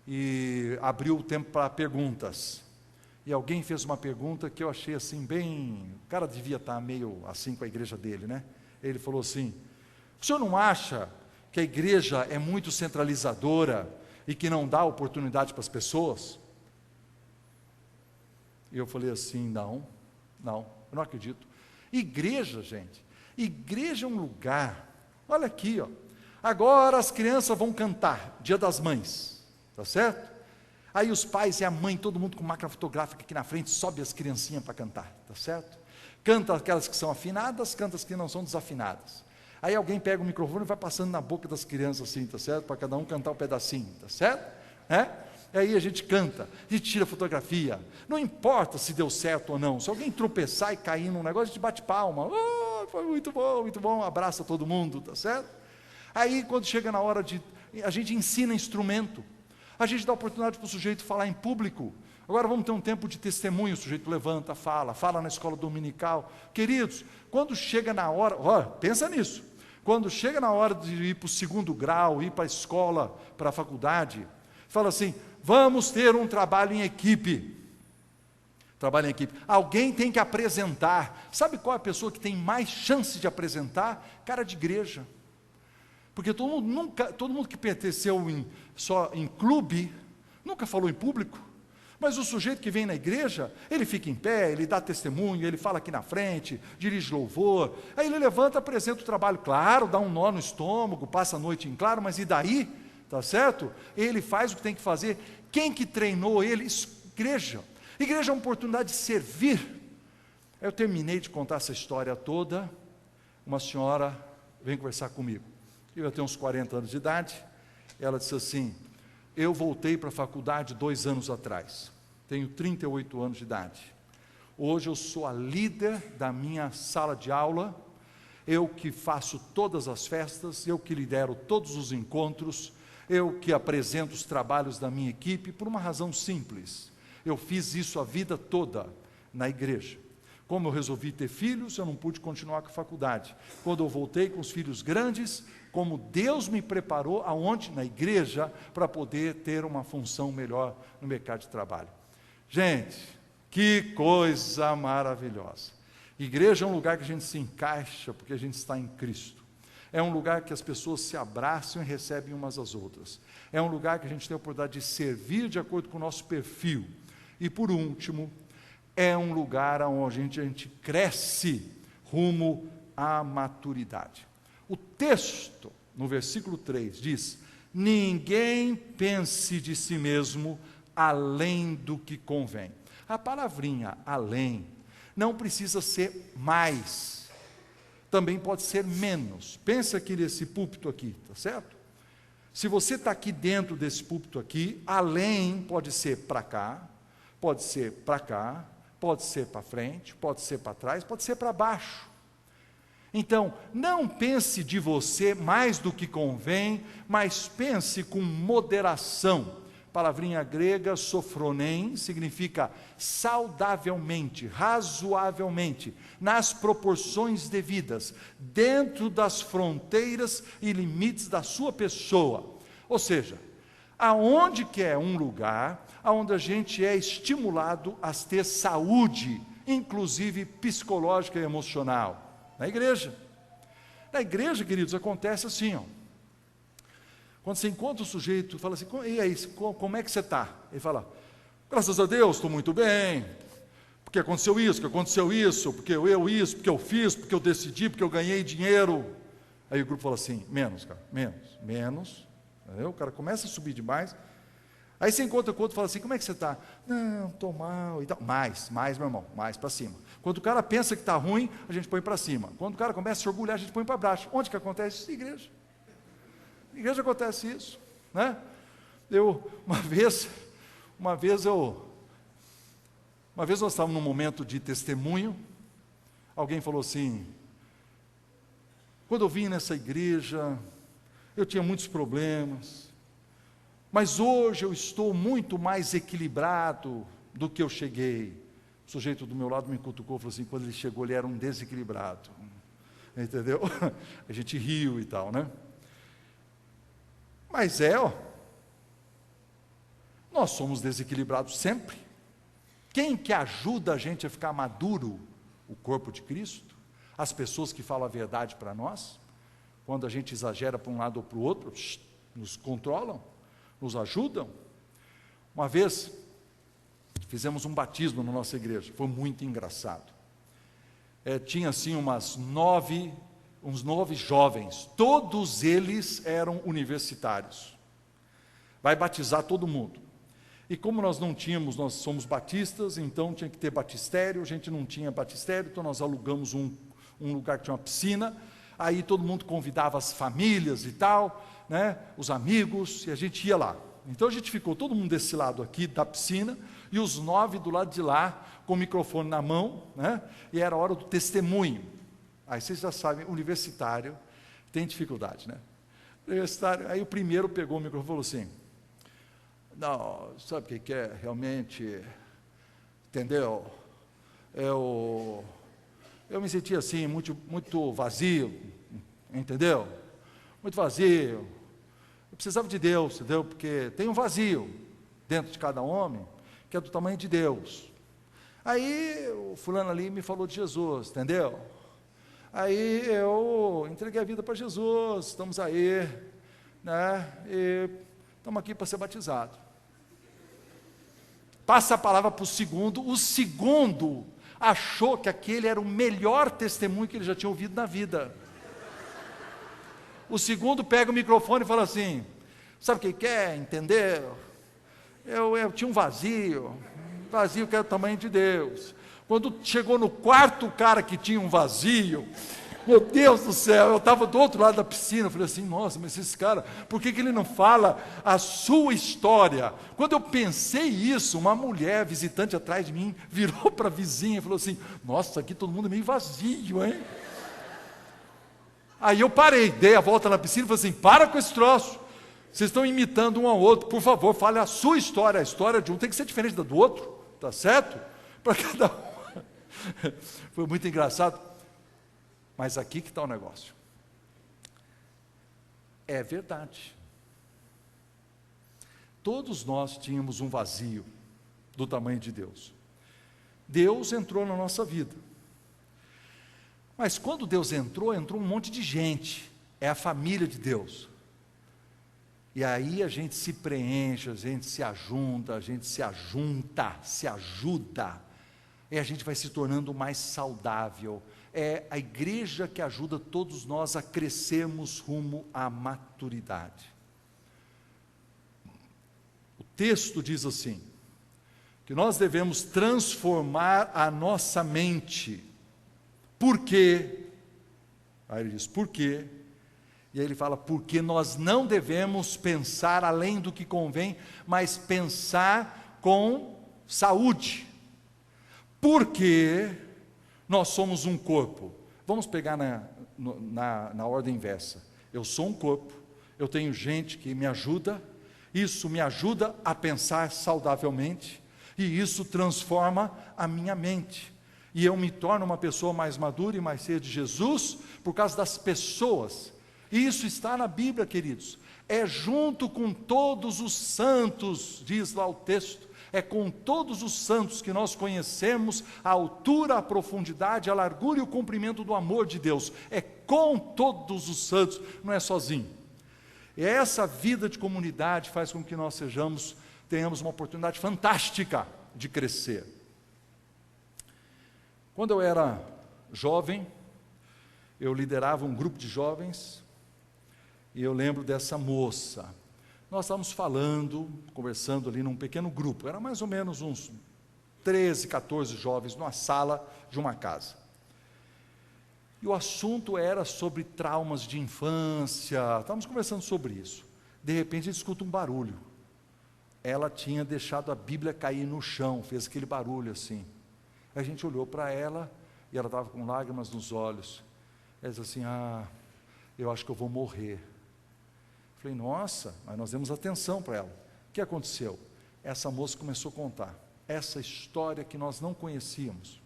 e abriu o tempo para perguntas. E alguém fez uma pergunta que eu achei assim bem... O cara devia estar meio assim com a igreja dele, né? Ele falou assim: o senhor não acha que a igreja é muito centralizadora e que não dá oportunidade para as pessoas? E eu falei assim: não, eu não acredito. Igreja, gente, igreja é um lugar, olha aqui, ó, agora as crianças vão cantar, Dia das Mães, tá certo? Aí os pais e a mãe, todo mundo com máquina fotográfica aqui na frente, sobe as criancinhas para cantar, tá certo? Canta aquelas que são afinadas, canta as que não são desafinadas. Aí alguém pega o microfone e vai passando na boca das crianças assim, tá certo? Para cada um cantar um pedacinho, tá certo? Aí a gente canta, a gente tira fotografia, não importa se deu certo ou não, se alguém tropeçar e cair num negócio, a gente bate palma, oh, foi muito bom, abraça todo mundo, tá certo? Aí quando chega na hora a gente ensina instrumento, a gente dá oportunidade para o sujeito falar em público. Agora vamos ter um tempo de testemunho, o sujeito levanta, fala na escola dominical. Queridos, quando chega na hora, pensa nisso, quando chega na hora de ir para o 2º grau, ir para a escola, para a faculdade, fala assim: vamos ter um trabalho em equipe. Trabalho em equipe. Alguém tem que apresentar. Sabe qual é a pessoa que tem mais chance de apresentar? Cara de igreja. Porque todo mundo que pertenceu só em clube, nunca falou em público. Mas o sujeito que vem na igreja, ele fica em pé, ele dá testemunho, ele fala aqui na frente, dirige louvor, aí ele levanta, apresenta o trabalho, claro, dá um nó no estômago, passa a noite em claro, mas e daí? Tá certo? Ele faz o que tem que fazer. Quem que treinou ele? Igreja. Igreja é uma oportunidade de servir. Eu terminei de contar essa história toda, uma senhora vem conversar comigo. Eu tenho uns 40 anos de idade, ela disse assim: eu voltei para a faculdade 2 anos atrás, tenho 38 anos de idade, hoje eu sou a líder da minha sala de aula, eu que faço todas as festas, eu que lidero todos os encontros, eu que apresento os trabalhos da minha equipe, por uma razão simples, eu fiz isso a vida toda na igreja. Como eu resolvi ter filhos, eu não pude continuar com a faculdade. Quando eu voltei com os filhos grandes, como Deus me preparou, aonde? Na igreja, para poder ter uma função melhor no mercado de trabalho. Gente, que coisa maravilhosa. Igreja é um lugar que a gente se encaixa, porque a gente está em Cristo. É um lugar que as pessoas se abraçam e recebem umas às outras. É um lugar que a gente tem a oportunidade de servir de acordo com o nosso perfil. E por último, é um lugar onde a gente cresce rumo à maturidade. O texto, no versículo 3, diz: ninguém pense de si mesmo além do que convém. A palavrinha além não precisa ser mais, também pode ser menos. Pensa aqui nesse púlpito aqui, tá certo? Se você está aqui dentro desse púlpito aqui, além pode ser para cá, pode ser para cá, pode ser para frente, pode ser para trás, pode ser para baixo. Então, não pense de você mais do que convém, mas pense com moderação. Palavrinha grega, sofronem, significa saudavelmente, razoavelmente, nas proporções devidas, dentro das fronteiras e limites da sua pessoa. Ou seja, aonde que é um lugar onde a gente é estimulado a ter saúde, inclusive psicológica e emocional? Na igreja. Na igreja, queridos, acontece assim, ó. Quando você encontra o sujeito, fala assim: e aí, como é que você está? Ele fala: graças a Deus, estou muito bem, porque aconteceu isso, porque eu fiz, porque eu decidi, porque eu ganhei dinheiro. Aí o grupo fala assim: menos, cara, menos. Entendeu? O cara começa a subir demais. Aí você encontra com o outro e fala assim: como é que você está? Não, estou mal e tal. Mais, meu irmão, mais para cima. Quando o cara pensa que está ruim, a gente põe para cima. Quando o cara começa a se orgulhar, a gente põe para baixo. Onde que acontece isso? Na igreja. Na igreja acontece isso, né? Uma vez nós estávamos num momento de testemunho, alguém falou assim: quando eu vim nessa igreja, eu tinha muitos problemas, mas hoje eu estou muito mais equilibrado do que eu cheguei. O sujeito do meu lado me cutucou e falou assim: quando ele chegou, ele era um desequilibrado. Entendeu? A gente riu e tal, né? Mas Nós somos desequilibrados sempre. Quem que ajuda a gente a ficar maduro? O corpo de Cristo? As pessoas que falam a verdade para nós? Quando a gente exagera para um lado ou para o outro, nos controlam, nos ajudam. Uma vez, fizemos um batismo na nossa igreja, foi muito engraçado. Tinha assim uns 9 jovens, todos eles eram universitários. Vai batizar todo mundo. E como nós somos batistas, então tinha que ter batistério, a gente não tinha batistério, então nós alugamos um lugar que tinha uma piscina, aí todo mundo convidava as famílias e tal, né, os amigos, e a gente ia lá. Então a gente ficou todo mundo desse lado aqui da piscina, e os 9 do lado de lá, com o microfone na mão, né, e era a hora do testemunho. Aí vocês já sabem, universitário tem dificuldade, né? Universitário, aí o primeiro pegou o microfone e falou assim: não, sabe o que é realmente, entendeu? Eu me senti assim, muito vazio, entendeu? Muito vazio. Eu precisava de Deus, entendeu? Porque tem um vazio dentro de cada homem, que é do tamanho de Deus. Aí o fulano ali me falou de Jesus, entendeu? Aí eu entreguei a vida para Jesus, estamos aí, né? E estamos aqui para ser batizado. Passa a palavra para o segundo achou que aquele era o melhor testemunho que ele já tinha ouvido na vida. O segundo pega o microfone e fala assim: sabe o que quer, entendeu? Eu tinha um vazio que era o tamanho de Deus. Quando chegou no quarto cara que tinha um vazio, meu Deus do céu, eu estava do outro lado da piscina, eu falei assim: nossa, mas esse cara, por que ele não fala a sua história? Quando eu pensei isso, uma mulher visitante atrás de mim, virou para a vizinha e falou assim: nossa, aqui todo mundo é meio vazio, hein? Aí eu parei, dei a volta na piscina e falei assim: para com esse troço, vocês estão imitando um ao outro, por favor, fale a sua história, a história de um tem que ser diferente da do outro, tá certo? Para cada um. Foi muito engraçado. Mas aqui que está o negócio. É verdade. Todos nós tínhamos um vazio do tamanho de Deus. Deus entrou na nossa vida. Mas quando Deus entrou um monte de gente. É a família de Deus. E aí a gente se preenche, a gente se ajunta, se ajuda. E a gente vai se tornando mais saudável. É a igreja que ajuda todos nós a crescermos rumo à maturidade. O texto diz assim, que nós devemos transformar a nossa mente. Por quê? Aí ele diz, por quê? E aí ele fala, porque nós não devemos pensar além do que convém, mas pensar com saúde. Porque nós somos um corpo. Vamos pegar na ordem inversa. Eu sou um corpo, eu tenho gente que me ajuda, isso me ajuda a pensar saudavelmente, e isso transforma a minha mente. E eu me torno uma pessoa mais madura e mais cheia de Jesus, por causa das pessoas. E isso está na Bíblia, queridos. É junto com todos os santos, diz lá o texto, é com todos os santos que nós conhecemos a altura, a profundidade, a largura e o comprimento do amor de Deus. É com todos os santos, não é sozinho. E essa vida de comunidade faz com que nós tenhamos uma oportunidade fantástica de crescer. Quando eu era jovem, eu liderava um grupo de jovens, e eu lembro dessa moça. Nós estávamos conversando ali num pequeno grupo, era mais ou menos uns 13, 14 jovens, numa sala de uma casa. E o assunto era sobre traumas de infância, estávamos conversando sobre isso. De repente a gente escuta um barulho. Ela tinha deixado a Bíblia cair no chão, fez aquele barulho assim. A gente olhou para ela, e ela estava com lágrimas nos olhos. Ela disse assim, eu acho que eu vou morrer. Falei, nossa, mas nós demos atenção para ela. O que aconteceu? Essa moça começou a contar essa história que nós não conhecíamos.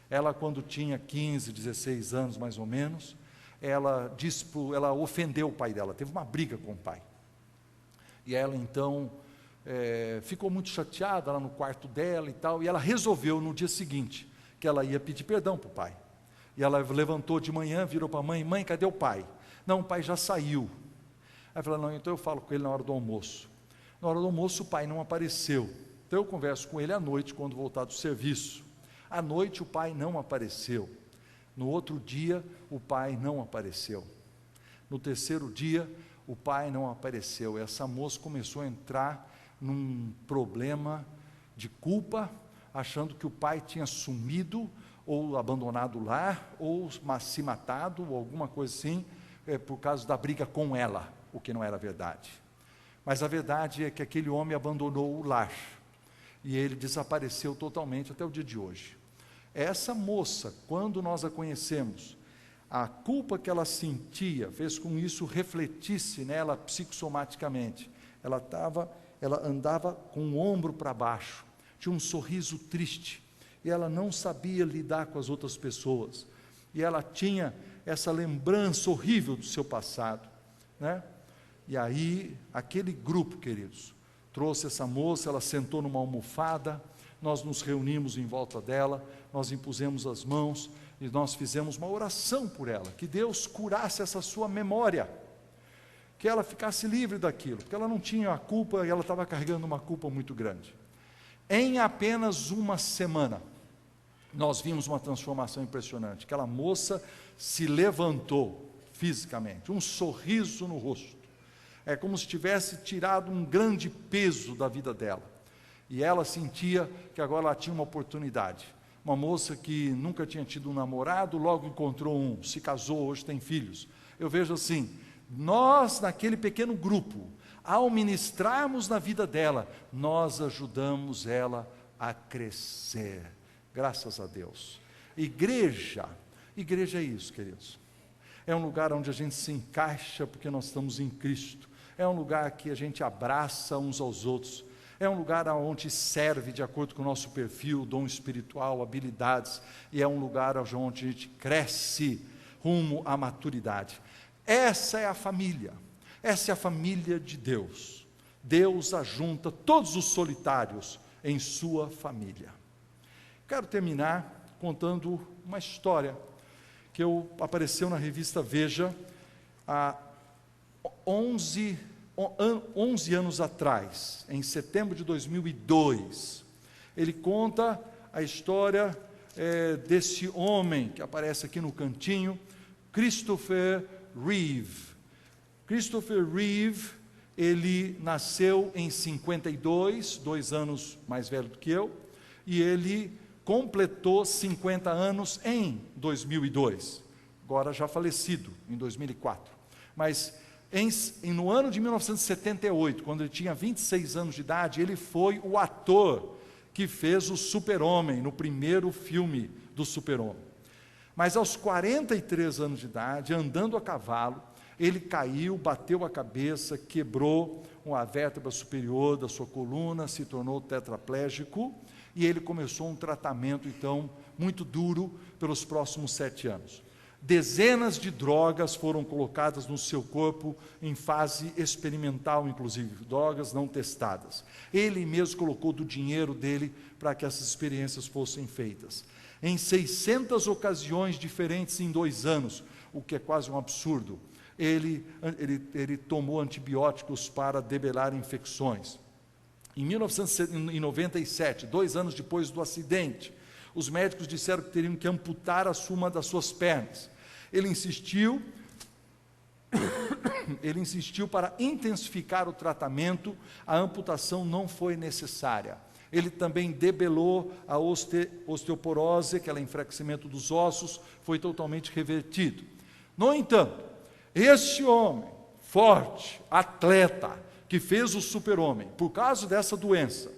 Ela, quando tinha 15, 16 anos mais ou menos, ela ofendeu o pai dela, teve uma briga com o pai. E ela então ficou muito chateada lá no quarto dela e tal, e ela resolveu no dia seguinte, que ela ia pedir perdão para o pai. E ela levantou de manhã, virou para a mãe: mãe, cadê o pai? Não, o pai já saiu. Aí falou: não, então eu falo com ele na hora do almoço. Na hora do almoço o pai não apareceu, então eu converso com ele à noite, quando voltar do serviço. À noite o pai não apareceu. No outro dia o pai não apareceu. No terceiro dia o pai não apareceu. Essa moça começou a entrar num problema de culpa, achando que o pai tinha sumido, ou abandonado o lar, ou se matado, ou alguma coisa assim, por causa da briga com ela, o que não era verdade. Mas a verdade é que aquele homem abandonou o lar, e ele desapareceu totalmente até o dia de hoje. Essa moça, quando nós a conhecemos, a culpa que ela sentia fez com que isso refletisse nela psicossomaticamente. Ela andava com o ombro para baixo, tinha um sorriso triste, e ela não sabia lidar com as outras pessoas, e ela tinha essa lembrança horrível do seu passado, né? E aí, aquele grupo, queridos, trouxe essa moça, ela sentou numa almofada, nós nos reunimos em volta dela, nós impusemos as mãos, e nós fizemos uma oração por ela, que Deus curasse essa sua memória, que ela ficasse livre daquilo, porque ela não tinha a culpa, e ela estava carregando uma culpa muito grande. Em apenas uma semana, nós vimos uma transformação impressionante. Aquela moça se levantou fisicamente, um sorriso no rosto, é como se tivesse tirado um grande peso da vida dela, e ela sentia que agora ela tinha uma oportunidade. Uma moça que nunca tinha tido um namorado, logo encontrou um, se casou, hoje tem filhos. Eu vejo assim, nós naquele pequeno grupo, ao ministrarmos na vida dela, nós ajudamos ela a crescer, graças a Deus. Igreja é isso, queridos, é um lugar onde a gente se encaixa, porque nós estamos em Cristo, é um lugar que a gente abraça uns aos outros, é um lugar onde serve de acordo com o nosso perfil, dom espiritual, habilidades, e é um lugar onde a gente cresce rumo à maturidade. Essa é a família de Deus. Deus ajunta todos os solitários em sua família. Quero terminar contando uma história que apareceu na revista Veja há 11 anos atrás, em setembro de 2002. Ele conta a história desse homem que aparece aqui no cantinho, Christopher Reeve. Christopher Reeve, ele nasceu em 52, 2 anos mais velho do que eu, e ele completou 50 anos em 2002, agora já falecido, em 2004. Mas no ano de 1978, quando ele tinha 26 anos de idade, ele foi o ator que fez o Super-Homem, no primeiro filme do Super-Homem. Mas aos 43 anos de idade, andando a cavalo, ele caiu, bateu a cabeça, quebrou uma vértebra superior da sua coluna, se tornou tetraplégico, e ele começou um tratamento, então, muito duro pelos próximos 7 anos. Dezenas de drogas foram colocadas no seu corpo, em fase experimental, inclusive, drogas não testadas. Ele mesmo colocou do dinheiro dele para que essas experiências fossem feitas. Em 600 diferentes em 2 anos, o que é quase um absurdo. Ele tomou antibióticos para debelar infecções. Em 1997, 2 anos depois do acidente, os médicos disseram que teriam que amputar uma das suas pernas. Ele insistiu para intensificar o tratamento, a amputação não foi necessária. Ele também debelou a osteoporose, aquele enfraquecimento dos ossos, foi totalmente revertido. No entanto, este homem, forte, atleta, que fez o Super-Homem, por causa dessa doença,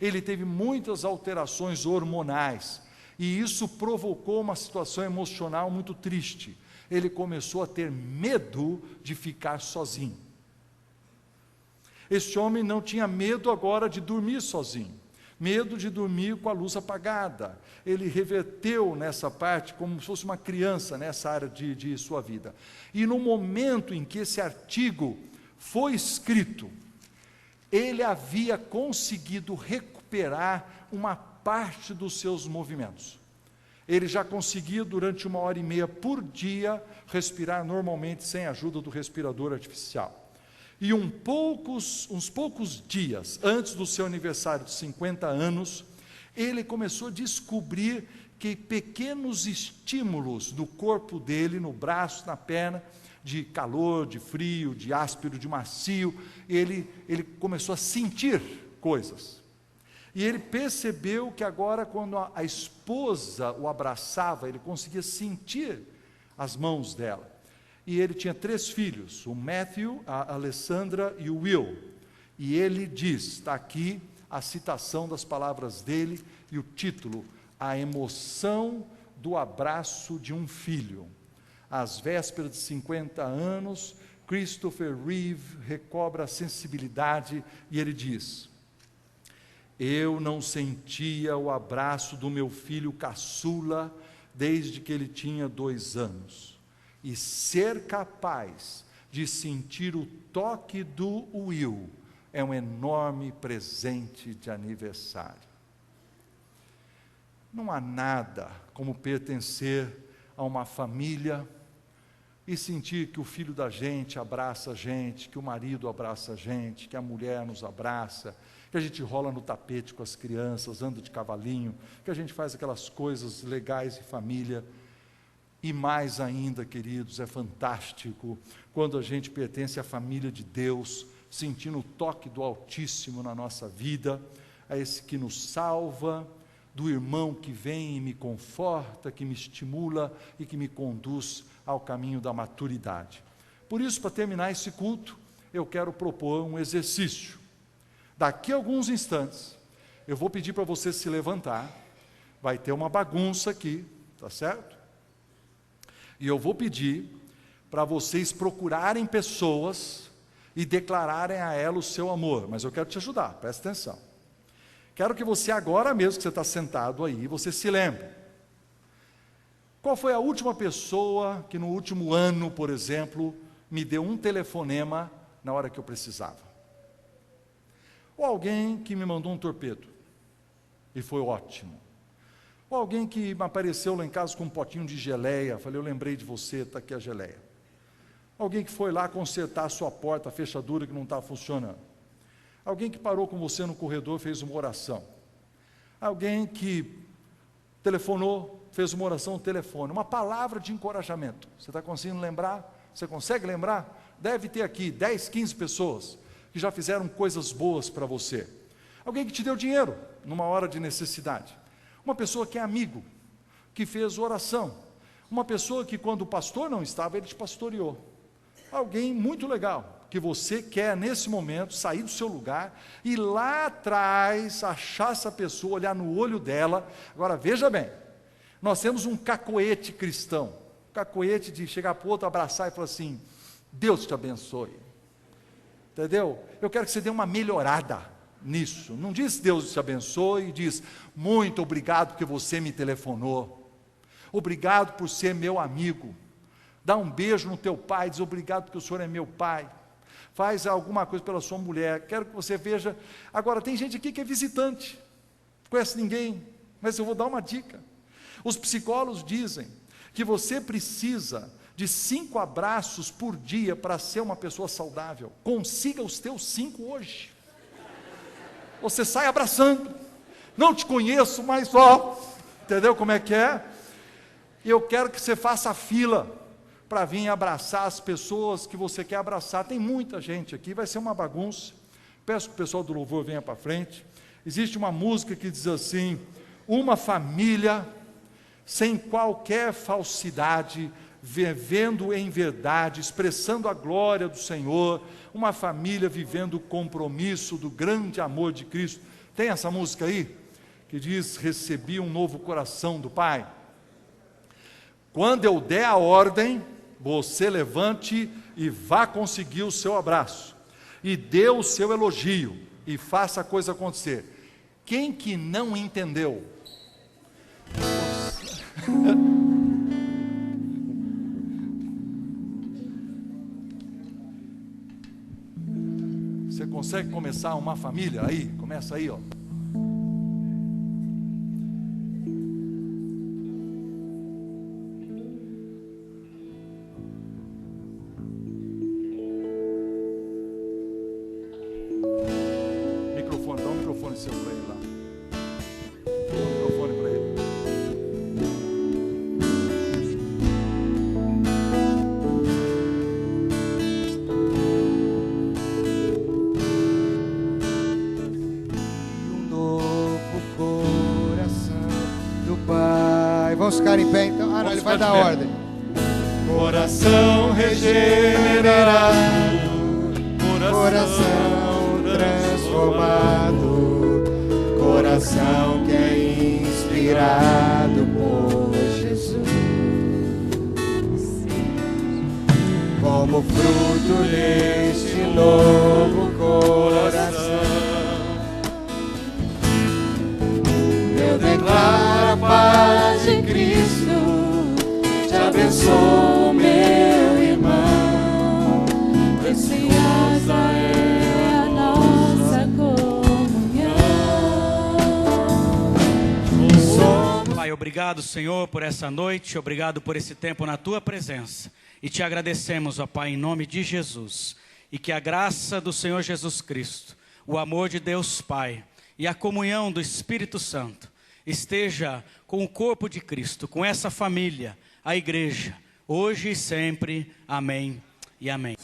ele teve muitas alterações hormonais, e isso provocou uma situação emocional muito triste. Ele começou a ter medo de ficar sozinho. Este homem não tinha medo agora de dormir sozinho, medo de dormir com a luz apagada. Ele reverteu nessa parte como se fosse uma criança nessa área de sua vida. E no momento em que esse artigo foi escrito, ele havia conseguido recuperar uma parte dos seus movimentos. Ele já conseguia, durante 1h30 por dia, respirar normalmente, sem a ajuda do respirador artificial. E uns poucos dias antes do seu aniversário de 50 anos, ele começou a descobrir que pequenos estímulos no corpo dele, no braço, na perna, de calor, de frio, de áspero, de macio, ele começou a sentir coisas. E ele percebeu que agora, quando a esposa o abraçava, ele conseguia sentir as mãos dela. E ele tinha 3 filhos, o Matthew, a Alessandra e o Will. E ele diz, está aqui a citação das palavras dele e o título: A emoção do abraço de um filho. Às vésperas de 50 anos, Christopher Reeve recobra a sensibilidade e ele diz: eu não sentia o abraço do meu filho caçula desde que ele tinha 2 anos. E ser capaz de sentir o toque do Will é um enorme presente de aniversário. Não há nada como pertencer a uma família e sentir que o filho da gente abraça a gente, que o marido abraça a gente, que a mulher nos abraça, que a gente rola no tapete com as crianças, anda de cavalinho, que a gente faz aquelas coisas legais em família. E mais ainda, queridos, é fantástico quando a gente pertence à família de Deus, sentindo o toque do Altíssimo na nossa vida, a esse que nos salva, do irmão que vem e me conforta, que me estimula e que me conduz ao caminho da maturidade. Por isso, para terminar esse culto, eu quero propor um exercício. Daqui a alguns instantes, eu vou pedir para você se levantar, vai ter uma bagunça aqui, tá certo? E eu vou pedir para vocês procurarem pessoas e declararem a ela o seu amor, mas eu quero te ajudar, presta atenção. Quero que você agora mesmo, que você está sentado aí, você se lembre. Qual foi a última pessoa que no último ano, por exemplo, me deu um telefonema na hora que eu precisava? Ou alguém que me mandou um torpedo, e foi ótimo. Ou alguém que me apareceu lá em casa com um potinho de geleia, falei, eu lembrei de você, está aqui a geleia. Alguém que foi lá consertar a sua porta, a fechadura que não estava funcionando. Alguém que parou com você no corredor, fez uma oração. Alguém que telefonou, fez uma oração no telefone. Uma palavra de encorajamento. Você está conseguindo lembrar? Você consegue lembrar? Deve ter aqui 10, 15 pessoas que já fizeram coisas boas para você. Alguém que te deu dinheiro numa hora de necessidade. Uma pessoa que é amigo, que fez oração. Uma pessoa que, quando o pastor não estava, ele te pastoreou. Alguém muito legal, que você quer nesse momento sair do seu lugar e lá atrás achar essa pessoa, olhar no olho dela. Agora veja bem, nós temos um cacoete cristão, cacoete de chegar para o outro, abraçar e falar assim, Deus te abençoe, entendeu? Eu quero que você dê uma melhorada nisso, não diz Deus te abençoe, diz, muito obrigado que você me telefonou, obrigado por ser meu amigo, dá um beijo no teu pai, diz obrigado porque o senhor é meu pai, faz alguma coisa pela sua mulher, quero que você veja. Agora tem gente aqui que é visitante, não conhece ninguém, mas eu vou dar uma dica. Os psicólogos dizem que você precisa de 5 abraços por dia para ser uma pessoa saudável. Consiga os teus 5 hoje. Você sai abraçando, não te conheço, mas ó, entendeu como é que é? E eu quero que você faça a fila para vir abraçar as pessoas que você quer abraçar. Tem muita gente aqui, vai ser uma bagunça. Peço que o pessoal do louvor venha para frente. Existe uma música que diz assim, uma família sem qualquer falsidade, vivendo em verdade, expressando a glória do Senhor, uma família vivendo o compromisso do grande amor de Cristo. Tem essa música aí? Que diz, recebi um novo coração do Pai. Quando eu der a ordem, você levante e vá conseguir o seu abraço, e dê o seu elogio, e faça a coisa acontecer. Quem que não entendeu? Você consegue começar uma família? Aí, começa aí, ó. Microfone, dá um microfone seu para ele lá. Dá um microfone para ele. Vamos ficar em pé então? Ah, não, ele vai dar ordem. Coração regenerado, coração transformado, coração que é inspirado por Jesus. Como fruto deste novo coração, eu declaro a paz de Cristo, te abençoo, meu irmão, preciosa é a nossa comunhão. Pai, obrigado, Senhor, por essa noite, obrigado por esse tempo na Tua presença, e te agradecemos, ó Pai, em nome de Jesus, e que a graça do Senhor Jesus Cristo, o amor de Deus Pai e a comunhão do Espírito Santo esteja com o corpo de Cristo, com essa família, a igreja, hoje e sempre. Amém e amém.